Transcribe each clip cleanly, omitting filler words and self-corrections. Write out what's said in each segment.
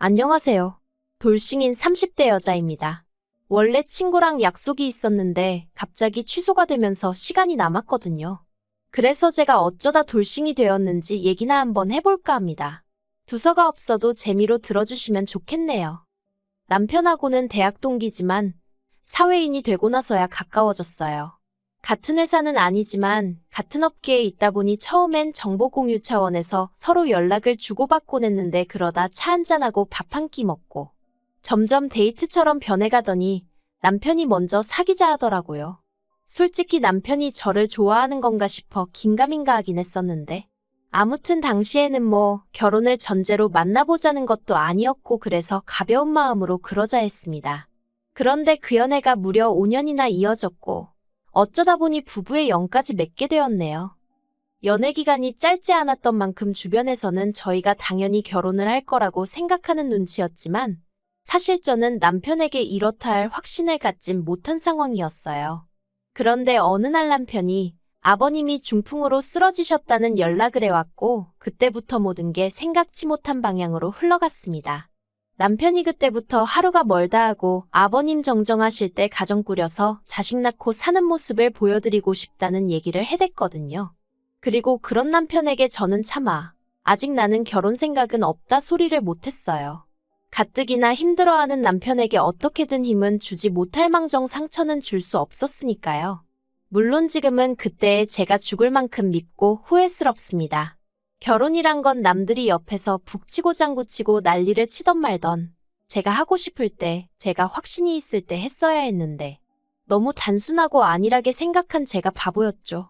안녕하세요. 돌싱인 30대 여자입니다. 원래 친구랑 약속이 있었는데 갑자기 취소가 되면서 시간이 남았거든요. 그래서 제가 어쩌다 돌싱이 되었는지 얘기나 한번 해볼까 합니다. 두서가 없어도 재미로 들어주시면 좋겠네요. 남편하고는 대학 동기지만 사회인이 되고 나서야 가까워졌어요. 같은 회사는 아니지만 같은 업계에 있다 보니 처음엔 정보 공유 차원에서 서로 연락을 주고받곤 했는데 그러다 차 한잔하고 밥 한 끼 먹고 점점 데이트처럼 변해가더니 남편이 먼저 사귀자 하더라고요. 솔직히 남편이 저를 좋아하는 건가 싶어 긴가민가 하긴 했었는데 아무튼 당시에는 뭐 결혼을 전제로 만나보자는 것도 아니었고 그래서 가벼운 마음으로 그러자 했습니다. 그런데 그 연애가 무려 5년이나 이어졌고 어쩌다 보니 부부의 영까지 맺게 되었네요. 연애 기간이 짧지 않았던 만큼 주변에서는 저희가 당연히 결혼을 할 거라고 생각하는 눈치였지만 사실 저는 남편에게 이렇다 할 확신을 갖진 못한 상황이었어요. 그런데 어느 날 남편이 아버님이 중풍으로 쓰러지셨다는 연락을 해왔고 그때부터 모든 게 생각지 못한 방향으로 흘러갔습니다. 남편이 그때부터 하루가 멀다 하고 아버님 정정하실 때 가정 꾸려서 자식 낳고 사는 모습을 보여드리고 싶다는 얘기를 해댔거든요. 그리고 그런 남편에게 저는 차마 아직 나는 결혼 생각은 없다 소리를 못했어요. 가뜩이나 힘들어하는 남편에게 어떻게든 힘은 주지 못할 망정 상처는 줄 수 없었으니까요. 물론 지금은 그때의 제가 죽을 만큼 밉고 후회스럽습니다. 결혼이란 건 남들이 옆에서 북치고 장구치고 난리를 치던 말던 제가 하고 싶을 때, 제가 확신이 있을 때 했어야 했는데 너무 단순하고 안일하게 생각한 제가 바보였죠.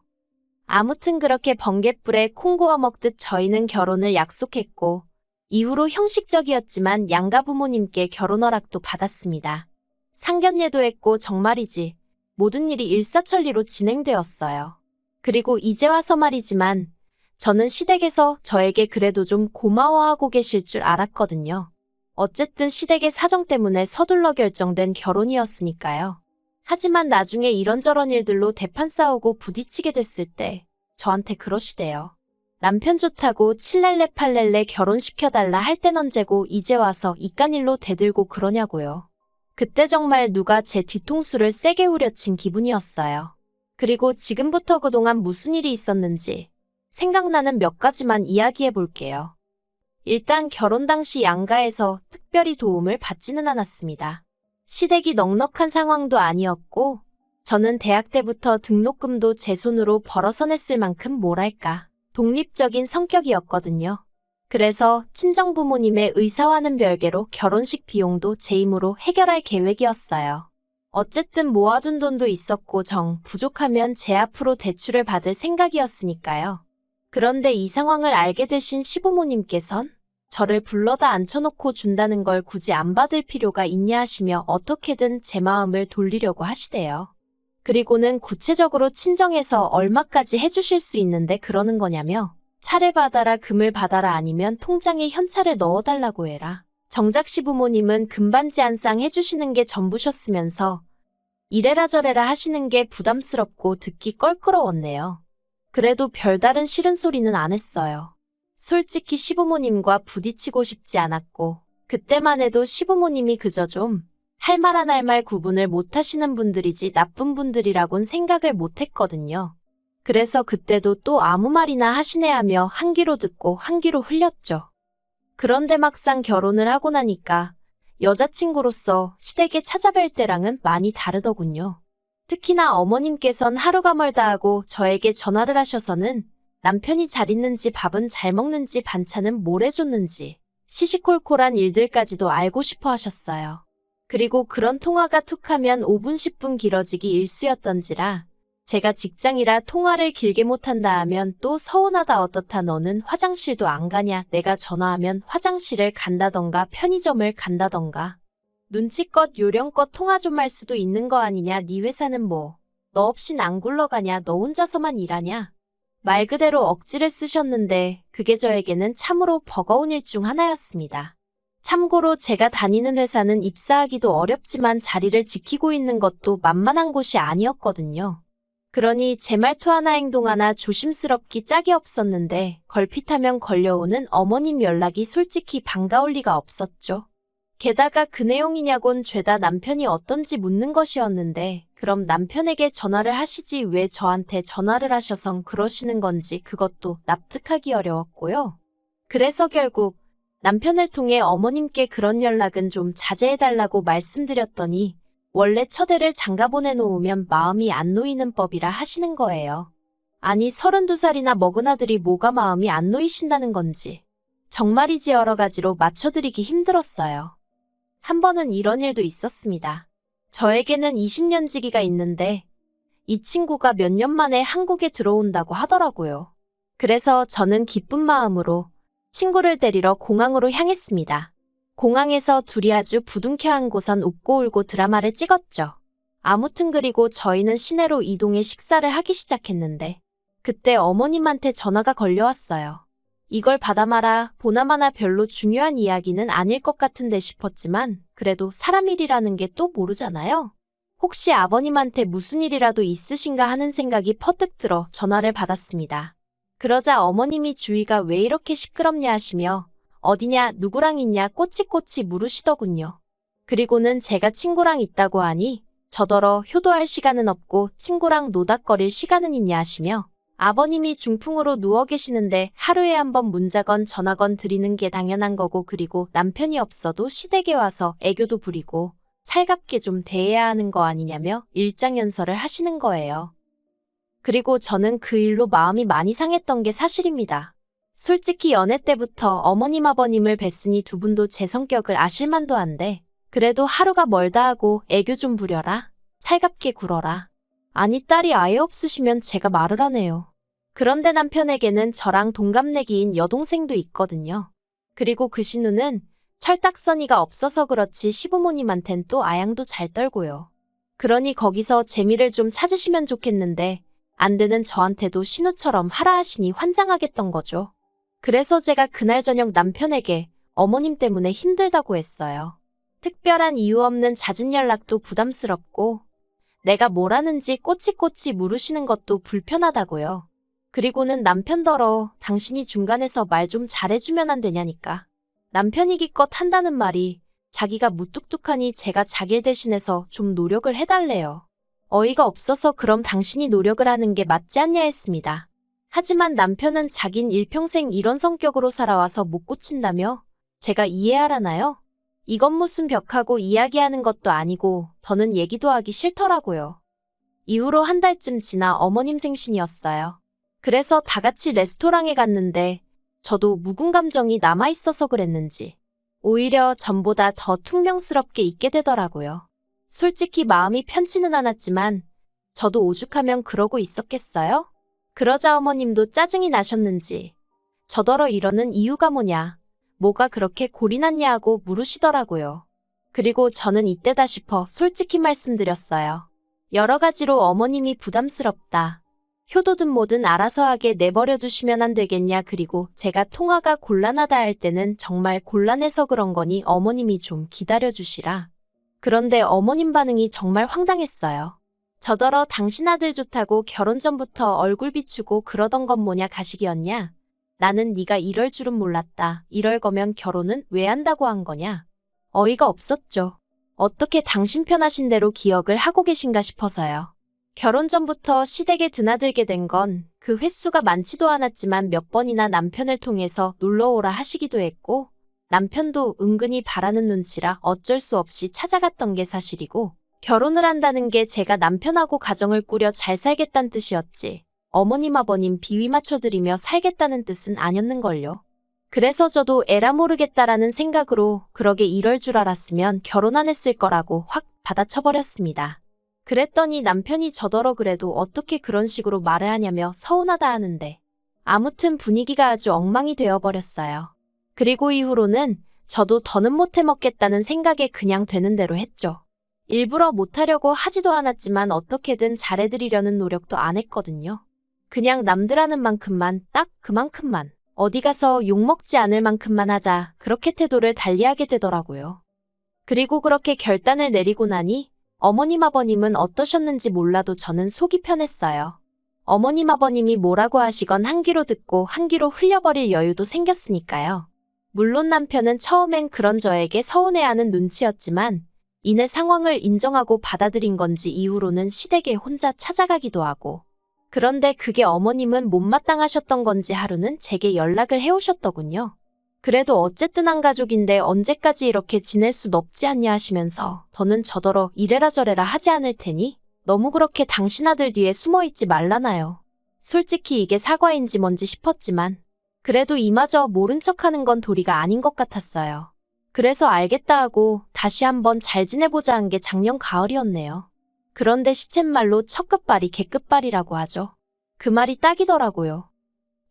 아무튼 그렇게 번갯불에 콩 구워 먹듯 저희는 결혼을 약속했고 이후로 형식적이었지만 양가 부모님께 결혼 허락도 받았습니다. 상견례도 했고 정말이지 모든 일이 일사천리로 진행되었어요. 그리고 이제 와서 말이지만 저는 시댁에서 저에게 그래도 좀 고마워하고 계실 줄 알았거든요. 어쨌든 시댁의 사정 때문에 서둘러 결정된 결혼이었으니까요. 하지만 나중에 이런저런 일들로 대판 싸우고 부딪히게 됐을 때 저한테 그러시대요. 남편 좋다고 7렐레 8렐레 결혼시켜달라 할 땐 언제고 이제 와서 이간일로 대들고 그러냐고요. 그때 정말 누가 제 뒤통수를 세게 후려친 기분이었어요. 그리고 지금부터 그동안 무슨 일이 있었는지 생각나는 몇 가지만 이야기해 볼게요. 일단 결혼 당시 양가에서 특별히 도움을 받지는 않았습니다. 시댁이 넉넉한 상황도 아니었고 저는 대학 때부터 등록금도 제 손으로 벌어서 냈을 만큼 뭐랄까 독립적인 성격이었거든요. 그래서 친정부모님의 의사와는 별개로 결혼식 비용도 제 힘으로 해결할 계획이었어요. 어쨌든 모아둔 돈도 있었고 부족하면 제 앞으로 대출을 받을 생각이었으니까요. 그런데 이 상황을 알게 되신 시부모님께선 저를 불러다 앉혀놓고 준다는 걸 굳이 안 받을 필요가 있냐 하시며 어떻게든 제 마음을 돌리려고 하시대요. 그리고는 구체적으로 친정에서 얼마까지 해주실 수 있는데 그러는 거냐며 차를 받아라 금을 받아라 아니면 통장에 현찰을 넣어달라고 해라. 정작 시부모님은 금반지 한 쌍 해주시는 게 전부셨으면서 이래라 저래라 하시는 게 부담스럽고 듣기 껄끄러웠네요. 그래도 별다른 싫은 소리는 안 했어요. 솔직히 시부모님과 부딪히고 싶지 않았고 그때만 해도 시부모님이 그저 좀 할 말 안 할 말 구분을 못 하시는 분들이지 나쁜 분들이라곤 생각을 못 했거든요. 그래서 그때도 또 아무 말이나 하시네 하며 한 귀로 듣고 한 귀로 흘렸죠. 그런데 막상 결혼을 하고 나니까 여자친구로서 시댁에 찾아뵐 때랑은 많이 다르더군요. 특히나 어머님께선 하루가 멀다 하고 저에게 전화를 하셔서는 남편이 잘 있는지 밥은 잘 먹는지 반찬은 뭘 해줬는지 시시콜콜한 일들까지도 알고 싶어 하셨어요. 그리고 그런 통화가 툭하면 5분 10분 길어지기 일쑤였던지라 제가 직장이라 통화를 길게 못한다 하면 또 서운하다 어떻다 너는 화장실도 안 가냐 내가 전화하면 화장실을 간다던가 편의점을 간다던가 눈치껏 요령껏 통화 좀 할 수도 있는 거 아니냐 네 회사는 뭐 너 없인 안 굴러가냐 너 혼자서만 일하냐 말 그대로 억지를 쓰셨는데 그게 저에게는 참으로 버거운 일 중 하나였습니다. 참고로 제가 다니는 회사는 입사하기도 어렵지만 자리를 지키고 있는 것도 만만한 곳이 아니었거든요. 그러니 제 말투 하나 행동 하나 조심스럽기 짝이 없었는데 걸핏하면 걸려오는 어머님 연락이 솔직히 반가울 리가 없었죠. 게다가 그 내용이냐곤 죄다 남편이 어떤지 묻는 것이었는데 그럼 남편에게 전화를 하시지 왜 저한테 전화를 하셔선 그러시는 건지 그것도 납득하기 어려웠고요. 그래서 결국 남편을 통해 어머님께 그런 연락은 좀 자제해달라고 말씀드렸더니 원래 처대를 장가 보내놓으면 마음이 안 놓이는 법이라 하시는 거예요. 아니 32살이나 먹은 아들이 뭐가 마음이 안 놓이신다는 건지. 정말이지 여러 가지로 맞춰드리기 힘들었어요. 한 번은 이런 일도 있었습니다. 저에게는 20년 지기가 있는데 이 친구가 몇 년 만에 한국에 들어온다고 하더라고요. 그래서 저는 기쁜 마음으로 친구를 데리러 공항으로 향했습니다. 공항에서 둘이 아주 부둥켜안고선 웃고 울고 드라마를 찍었죠. 아무튼 그리고 저희는 시내로 이동해 식사를 하기 시작했는데 그때 어머님한테 전화가 걸려왔어요. 이걸 받아마라 보나마나 별로 중요한 이야기는 아닐 것 같은데 싶었지만 그래도 사람 일이라는 게 또 모르잖아요. 혹시 아버님한테 무슨 일이라도 있으신가 하는 생각이 퍼뜩 들어 전화를 받았습니다. 그러자 어머님이 주위가 왜 이렇게 시끄럽냐 하시며 어디냐 누구랑 있냐 꼬치꼬치 물으시더군요. 그리고는 제가 친구랑 있다고 하니 저더러 효도할 시간은 없고 친구랑 노닥거릴 시간은 있냐 하시며 아버님이 중풍으로 누워 계시는데 하루에 한 번 문자건 전화건 드리는 게 당연한 거고 그리고 남편이 없어도 시댁에 와서 애교도 부리고 살갑게 좀 대해야 하는 거 아니냐며 일장연설을 하시는 거예요. 그리고 저는 그 일로 마음이 많이 상했던 게 사실입니다. 솔직히 연애 때부터 어머님 아버님을 뵀으니 두 분도 제 성격을 아실만도 한데 그래도 하루가 멀다 하고 애교 좀 부려라. 살갑게 굴어라. 아니 딸이 아예 없으시면 제가 말을 하네요. 그런데 남편에게는 저랑 동갑내기인 여동생도 있거든요. 그리고 그 신우는 철딱서니가 없어서 그렇지 시부모님한텐 또 아양도 잘 떨고요. 그러니 거기서 재미를 좀 찾으시면 좋겠는데 안 되는 저한테도 신우처럼 하라 하시니 환장하겠던 거죠. 그래서 제가 그날 저녁 남편에게 어머님 때문에 힘들다고 했어요. 특별한 이유 없는 잦은 연락도 부담스럽고 내가 뭘 하는지 꼬치꼬치 물으시는 것도 불편하다고요. 그리고는 남편더러 당신이 중간에서 말 좀 잘해주면 안 되냐니까. 남편이 기껏 한다는 말이 자기가 무뚝뚝하니 제가 자기를 대신해서 좀 노력을 해달래요. 어이가 없어서 그럼 당신이 노력을 하는 게 맞지 않냐 했습니다. 하지만 남편은 자긴 일평생 이런 성격으로 살아와서 못 고친다며 제가 이해하라나요? 이건 무슨 벽하고 이야기하는 것도 아니고 더는 얘기도 하기 싫더라고요. 이후로 한 달쯤 지나 어머님 생신이었어요. 그래서 다 같이 레스토랑에 갔는데 저도 묵은 감정이 남아있어서 그랬는지 오히려 전보다 더 퉁명스럽게 있게 되더라고요. 솔직히 마음이 편치는 않았지만 저도 오죽하면 그러고 있었겠어요? 그러자 어머님도 짜증이 나셨는지 저더러 이러는 이유가 뭐냐, 뭐가 그렇게 골이 났냐 하고 물으시더라고요. 그리고 저는 이때다 싶어 솔직히 말씀드렸어요. 여러 가지로 어머님이 부담스럽다. 효도든 뭐든 알아서 하게 내버려 두시면 안 되겠냐. 그리고 제가 통화가 곤란하다 할 때는 정말 곤란해서 그런 거니 어머님이 좀 기다려주시라. 그런데 어머님 반응이 정말 황당했어요. 저더러 당신 아들 좋다고 결혼 전부터 얼굴 비추고 그러던 건 뭐냐 가식이었냐. 나는 네가 이럴 줄은 몰랐다. 이럴 거면 결혼은 왜 한다고 한 거냐. 어이가 없었죠. 어떻게 당신 편하신 대로 기억을 하고 계신가 싶어서요. 결혼 전부터 시댁에 드나들게 된 건 그 횟수가 많지도 않았지만 몇 번이나 남편을 통해서 놀러오라 하시기도 했고 남편도 은근히 바라는 눈치라 어쩔 수 없이 찾아갔던 게 사실이고 결혼을 한다는 게 제가 남편하고 가정을 꾸려 잘 살겠다는 뜻이었지 어머님 아버님 비위 맞춰드리며 살겠다는 뜻은 아니었는걸요. 그래서 저도 에라 모르겠다라는 생각으로 그러게 이럴 줄 알았으면 결혼 안 했을 거라고 확 받아쳐버렸습니다. 그랬더니 남편이 저더러 그래도 어떻게 그런 식으로 말을 하냐며 서운하다 하는데 아무튼 분위기가 아주 엉망이 되어버렸어요. 그리고 이후로는 저도 더는 못해 먹겠다는 생각에 그냥 되는 대로 했죠. 일부러 못하려고 하지도 않았지만 어떻게든 잘해드리려는 노력도 안 했거든요. 그냥 남들 하는 만큼만 딱 그만큼만 어디 가서 욕먹지 않을 만큼만 하자 그렇게 태도를 달리하게 되더라고요. 그리고 그렇게 결단을 내리고 나니 어머님 아버님은 어떠셨는지 몰라도 저는 속이 편했어요. 어머님 아버님이 뭐라고 하시건 한 귀로 듣고 한 귀로 흘려버릴 여유도 생겼으니까요. 물론 남편은 처음엔 그런 저에게 서운해하는 눈치였지만 이내 상황을 인정하고 받아들인 건지 이후로는 시댁에 혼자 찾아가기도 하고, 그런데 그게 어머님은 못마땅하셨던 건지 하루는 제게 연락을 해오셨더군요. 그래도 어쨌든 한 가족인데 언제까지 이렇게 지낼 순 없지 않냐 하시면서 더는 저더러 이래라 저래라 하지 않을 테니 너무 그렇게 당신 아들 뒤에 숨어있지 말라나요. 솔직히 이게 사과인지 뭔지 싶었지만 그래도 이마저 모른 척하는 건 도리가 아닌 것 같았어요. 그래서 알겠다 하고 다시 한번 잘 지내보자 한 게 작년 가을이었네요. 그런데 시쳇말로 첫 끝발이 개끝발이라고 하죠. 그 말이 딱이더라고요.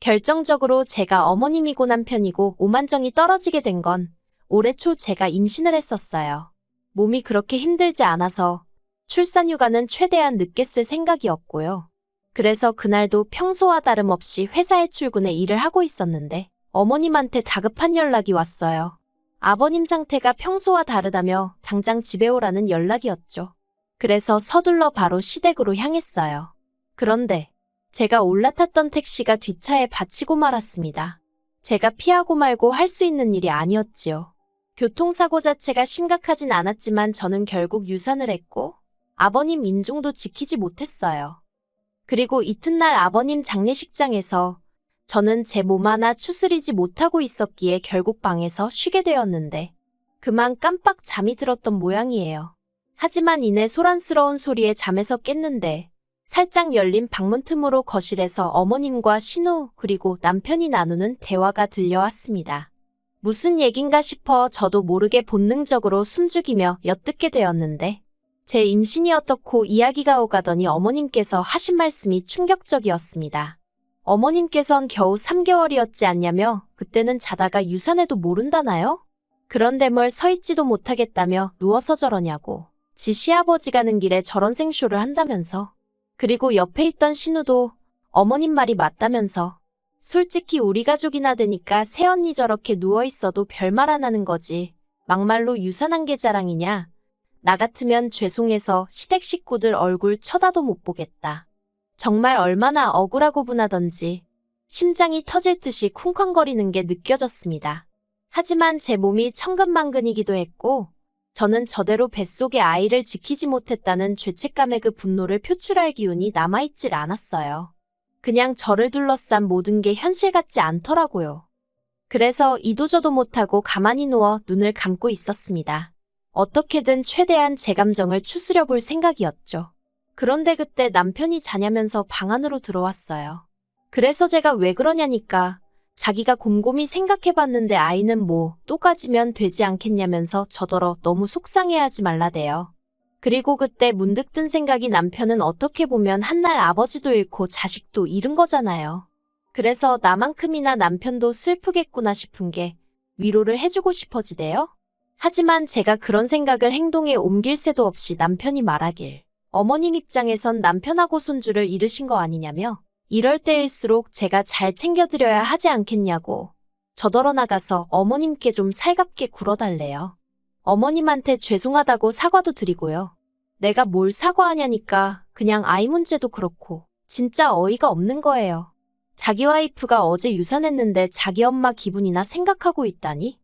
결정적으로 제가 어머님이고 남편이고 오만정이 떨어지게 된 건 올해 초 제가 임신을 했었어요. 몸이 그렇게 힘들지 않아서 출산휴가는 최대한 늦게 쓸 생각이었고요. 그래서 그날도 평소와 다름없이 회사에 출근해 일을 하고 있었는데 어머님한테 다급한 연락이 왔어요. 아버님 상태가 평소와 다르다며 당장 집에 오라는 연락이었죠. 그래서 서둘러 바로 시댁으로 향했어요. 그런데 제가 올라탔던 택시가 뒷차에 받치고 말았습니다. 제가 피하고 말고 할 수 있는 일이 아니었지요. 교통사고 자체가 심각하진 않았지만 저는 결국 유산을 했고 아버님 임종도 지키지 못했어요. 그리고 이튿날 아버님 장례식장에서 저는 제 몸 하나 추스리지 못하고 있었기에 결국 방에서 쉬게 되었는데 그만 깜빡 잠이 들었던 모양이에요. 하지만 이내 소란스러운 소리에 잠에서 깼는데 살짝 열린 방문 틈으로 거실에서 어머님과 신우 그리고 남편이 나누는 대화가 들려왔습니다. 무슨 얘긴가 싶어 저도 모르게 본능적으로 숨죽이며 엿듣게 되었는데 제 임신이 어떻고 이야기가 오가더니 어머님께서 하신 말씀이 충격적이었습니다. 어머님께선 겨우 3개월이었지 않냐며 그때는 자다가 유산해도 모른다나요? 그런데 뭘 서있지도 못하겠다며 누워서 저러냐고. 지 시아버지 가는 길에 저런 생쇼를 한다면서. 그리고 옆에 있던 신우도 어머님 말이 맞다면서. 솔직히 우리 가족이나 되니까 새언니 저렇게 누워있어도 별말 안 하는 거지. 막말로 유산한 게 자랑이냐. 나 같으면 죄송해서 시댁 식구들 얼굴 쳐다도 못 보겠다. 정말 얼마나 억울하고 분하던지 심장이 터질 듯이 쿵쾅거리는 게 느껴졌습니다. 하지만 제 몸이 천근만근이기도 했고 저는 저대로 뱃속의 아이를 지키지 못했다는 죄책감의 그 분노를 표출할 기운이 남아있질 않았어요. 그냥 저를 둘러싼 모든 게 현실 같지 않더라고요. 그래서 이도저도 못하고 가만히 누워 눈을 감고 있었습니다. 어떻게든 최대한 제 감정을 추스려 볼 생각이었죠. 그런데 그때 남편이 자냐면서 방 안으로 들어왔어요. 그래서 제가 왜 그러냐니까 자기가 곰곰이 생각해봤는데 아이는 뭐 또 가지면 되지 않겠냐면서 저더러 너무 속상해하지 말라대요. 그리고 그때 문득 든 생각이 남편은 어떻게 보면 한날 아버지도 잃고 자식도 잃은 거잖아요. 그래서 나만큼이나 남편도 슬프겠구나 싶은 게 위로를 해주고 싶어지대요. 하지만 제가 그런 생각을 행동에 옮길 새도 없이 남편이 말하길 어머님 입장에선 남편하고 손주를 잃으신 거 아니냐며 이럴 때일수록 제가 잘 챙겨드려야 하지 않겠냐고 저더러 나가서 어머님께 좀 살갑게 굴어달래요. 어머님한테 죄송하다고 사과도 드리고요. 내가 뭘 사과하냐니까 그냥 아이 문제도 그렇고 진짜 어이가 없는 거예요. 자기 와이프가 어제 유산했는데 자기 엄마 기분이나 생각하고 있다니?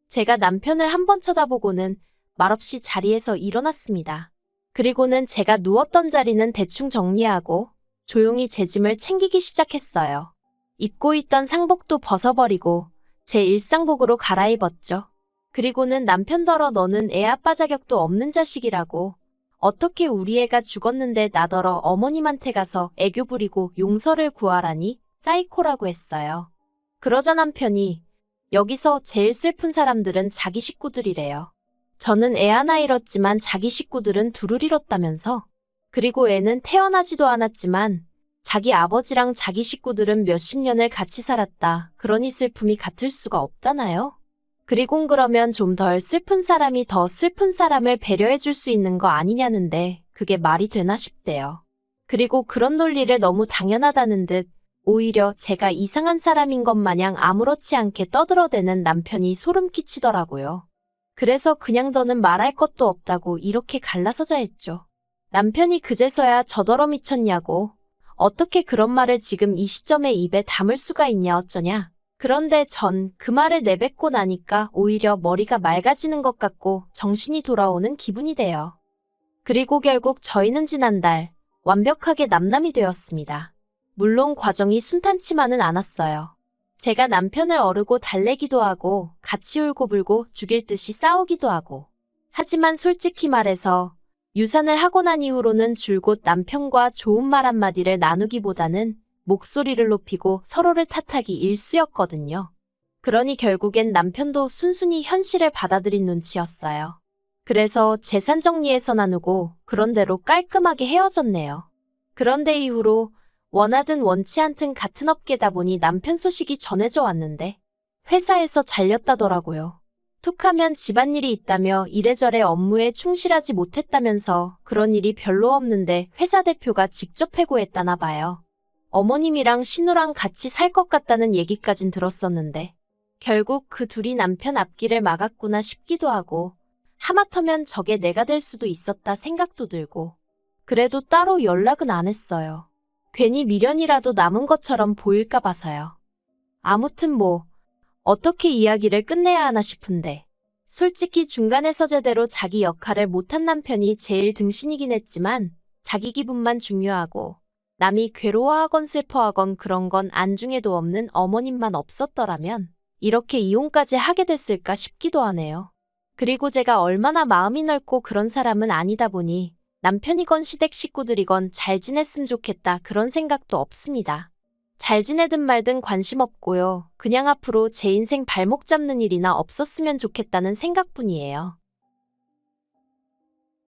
제가 남편을 한번 쳐다보고는 말없이 자리에서 일어났습니다. 그리고는 제가 누웠던 자리는 대충 정리하고 조용히 제 짐을 챙기기 시작했어요. 입고 있던 상복도 벗어버리고 제 일상복으로 갈아입었죠. 그리고는 남편더러 너는 애 아빠 자격도 없는 자식이라고 어떻게 우리 애가 죽었는데 나더러 어머님한테 가서 애교 부리고 용서를 구하라니 사이코라고 했어요. 그러자 남편이 여기서 제일 슬픈 사람들은 자기 식구들이래요. 저는 애 하나 잃었지만 자기 식구들은 둘을 잃었다면서. 그리고 애는 태어나지도 않았지만 자기 아버지랑 자기 식구들은 몇십 년을 같이 살았다. 그러니 슬픔이 같을 수가 없다나요? 그리곤 그러면 좀 덜 슬픈 사람이 더 슬픈 사람을 배려해 줄 수 있는 거 아니냐는데 그게 말이 되나 싶대요. 그리고 그런 논리를 너무 당연하다는 듯 오히려 제가 이상한 사람인 것 마냥 아무렇지 않게 떠들어대는 남편이 소름 끼치더라고요. 그래서 그냥 더는 말할 것도 없다고 이렇게 갈라서자 했죠. 남편이 그제서야 저더러 미쳤냐고. 어떻게 그런 말을 지금 이 시점에 입에 담을 수가 있냐 어쩌냐. 그런데 전 그 말을 내뱉고 나니까 오히려 머리가 맑아지는 것 같고 정신이 돌아오는 기분이 돼요. 그리고 결국 저희는 지난달 완벽하게 남남이 되었습니다. 물론 과정이 순탄치만은 않았어요. 제가 남편을 어르고 달래기도 하고 같이 울고불고 죽일 듯이 싸우기도 하고. 하지만 솔직히 말해서 유산을 하고 난 이후로는 줄곧 남편과 좋은 말 한마디를 나누기보다는 목소리를 높이고 서로를 탓하기 일쑤였거든요. 그러니 결국엔 남편도 순순히 현실을 받아들인 눈치였어요. 그래서 재산 정리해서 나누고 그런대로 깔끔하게 헤어졌네요. 그런데 이후로 원하든 원치 않든 같은 업계다 보니 남편 소식이 전해져 왔는데 회사에서 잘렸다더라고요. 툭하면 집안일이 있다며 이래저래 업무에 충실하지 못했다면서 그런 일이 별로 없는데 회사 대표가 직접 해고했다나 봐요. 어머님이랑 신우랑 같이 살 것 같다는 얘기까진 들었었는데 결국 그 둘이 남편 앞길을 막았구나 싶기도 하고 하마터면 저게 내가 될 수도 있었다 생각도 들고 그래도 따로 연락은 안 했어요. 괜히 미련이라도 남은 것처럼 보일까 봐서요. 아무튼 뭐 어떻게 이야기를 끝내야 하나 싶은데 솔직히 중간에서 제대로 자기 역할을 못한 남편이 제일 등신이긴 했지만 자기 기분만 중요하고 남이 괴로워하건 슬퍼하건 그런 건 안중에도 없는 어머님만 없었더라면 이렇게 이혼까지 하게 됐을까 싶기도 하네요. 그리고 제가 얼마나 마음이 넓고 그런 사람은 아니다 보니 남편이건 시댁 식구들이건 잘 지냈으면 좋겠다 그런 생각도 없습니다. 잘 지내든 말든 관심 없고요. 그냥 앞으로 제 인생 발목 잡는 일이나 없었으면 좋겠다는 생각뿐이에요.